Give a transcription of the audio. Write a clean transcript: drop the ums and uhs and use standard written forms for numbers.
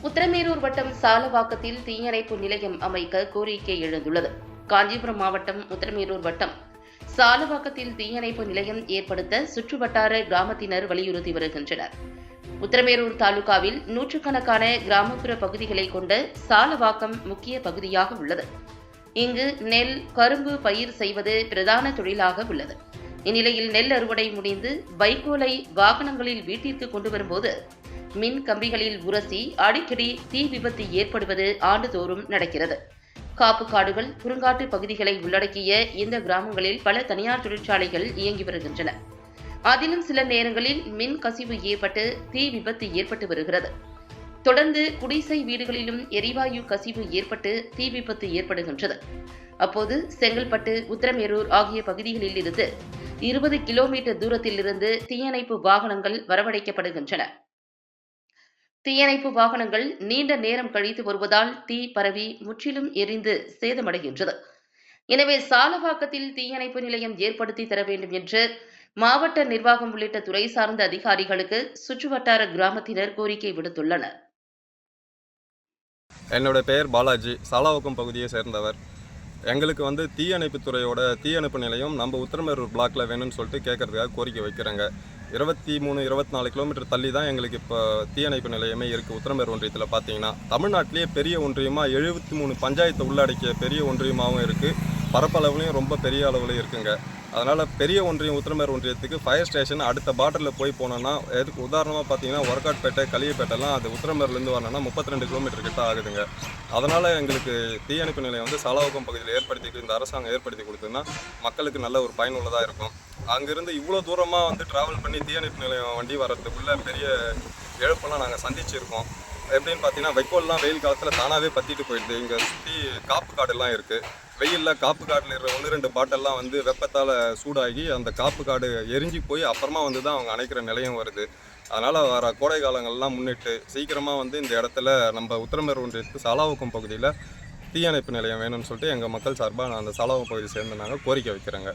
உத்திரமேரூர் வட்டம் சாலவாக்கத்தில் தீயணைப்பு நிலையம் அமைக்க கோரிக்கை எழுந்துள்ளது. காஞ்சிபுரம் மாவட்டம் உத்திரமேரூர் வட்டம் சாலவாக்கத்தில் தீயணைப்பு நிலையம் ஏற்படுத்த சுற்றுவட்டார கிராமத்தினர் வலியுறுத்தி வருகின்றனர். உத்திரமேரூர் தாலுகாவில் நூற்றுக்கணக்கான கிராமப்புற பகுதிகளை கொண்ட சாலவாக்கம் முக்கிய பகுதியாக உள்ளது. இங்கு நெல், கரும்பு பயிர் செய்வது பிரதான தொழிலாக உள்ளது. இந்நிலையில் நெல் அறுவடை முடிந்து வைக்கோலை வாகனங்களில் வீட்டிற்கு கொண்டு வரும்போது மின் கம்பிகளில் உரசி அடிக்கடி தீ விபத்து ஏற்படுவது ஆண்டுதோறும் நடக்கிறது. காப்பு காடுகள், குறுங்காட்டு பகுதிகளை உள்ளடக்கிய இந்த கிராமங்களில் பல தனியார் தொழிற்சாலைகள் இயங்கி வருகின்றன. அதிலும் சில நேரங்களில் மின் கசிவு ஏற்பட்டு தீ விபத்து ஏற்பட்டு வருகிறது. தொடர்ந்து குடிசை வீடுகளிலும் எரிவாயு கசிவு ஏற்பட்டு தீ விபத்து ஏற்படுகின்றது. அப்போது செங்கல்பட்டு, உத்திரமேரூர் ஆகிய பகுதிகளில் இருந்து 20 கிலோமீட்டர் தூரத்தில் இருந்து தீயணைப்பு வாகனங்கள் வரவழைக்கப்படுகின்றன. தீயணைப்பு வாகனங்கள் நீண்ட நேரம் கழித்து வருவதால் தீ பரவி முற்றிலும் எரிந்து சேதமடைகின்றது. எனவே சாலவாக்கத்தில் தீயணைப்பு நிலையம் ஏற்படுத்தி தர வேண்டும் என்று மாவட்ட நிர்வாகம் உள்ளிட்ட துறை சார்ந்த அதிகாரிகளுக்கு சுற்றுவட்டார கிராமத்தினர் கோரிக்கை விடுத்துள்ளனர். என்னோட பெயர் பாலாஜி, சாலவாக்கம் பகுதியை சேர்ந்தவர். எங்களுக்கு தீயணைப்புத் துறையோட தீயணைப்பு நிலையம் நம்ம உத்திரமேரூர் பிளாக்ல வேணும்னு சொல்லிட்டு கேட்கறதுக்காக கோரிக்கை வைக்கிறேங்க. 23-24 கிலோமீட்டர் தள்ளி தான் எங்களுக்கு இப்போ தீயணைப்பு நிலையமே இருக்குது. உத்திரமேரூர் ஒன்றியத்தில் பார்த்தீங்கன்னா தமிழ்நாட்டிலேயே பெரிய ஒன்றியமாக 73 பஞ்சாயத்தை உள்ளடக்கிய பெரிய ஒன்றியமாகவும் இருக்குது. பரப்பளவுலையும் ரொம்ப பெரிய அளவுலையும் இருக்குங்க. அதனால் பெரிய ஒன்றியம் உத்திரமேரூர் ஒன்றியத்துக்கு ஃபயர் ஸ்டேஷன் அடுத்த பார்டரில் போய் போனோன்னா, எதுக்கு உதாரணமாக பார்த்தீங்கன்னா ஒர்க்காட்பேட்டை, களியப்பேட்டைலாம் அது உத்திரமேரூர்லேருந்து வரணும்னா 32 கிலோமீட்டர் கிட்ட ஆகுதுங்க. அதனால் எங்களுக்கு தீயணைப்பு நிலையம் சாலவாக்கம் பகுதியில் இந்த அரசாங்கம் ஏற்படுத்தி கொடுத்ததுன்னா மக்களுக்கு நல்ல ஒரு பயனுள்ளதாக இருக்கும். அங்கேருந்து இவ்வளோ தூரமாக ட்ராவல் பண்ணி தீயணைப்பு நிலையம் வண்டி வர்றதுக்குள்ளே பெரிய இழப்பெல்லாம் நாங்கள் சந்திச்சிருக்கோம். எப்படின்னு பார்த்தீங்கன்னா வைக்கோல்லாம் வெயில் காலத்தில் தானாகவே பற்றிட்டு போயிடுது. இங்கே சுற்றி காப்பு காடெல்லாம் இருக்குது. வெயிலில் காப்பு காட்டில் இருக்கிற 1-2 பாட்டெல்லாம் வெப்பத்தால் சூடாகி அந்த காப்பு காடு எரிஞ்சு போய் அப்புறமா தான் அவங்க அணைக்கிற நிலையம் வருது. அதனால் வர கோடை காலங்கள்லாம் முன்னிட்டு சீக்கிரமாக இந்த இடத்துல நம்ம உத்திரமேரூர் ஒன்றியத்துக்கு சாலவாக்கம் பகுதியில் தீயணைப்பு நிலையம் வேணும்னு சொல்லிட்டு எங்கள் மக்கள் சார்பாக நான் அந்த சாலவாக்கம் பகுதியை சேர்ந்து நாங்கள் கோரிக்கை வைக்கிறேங்க.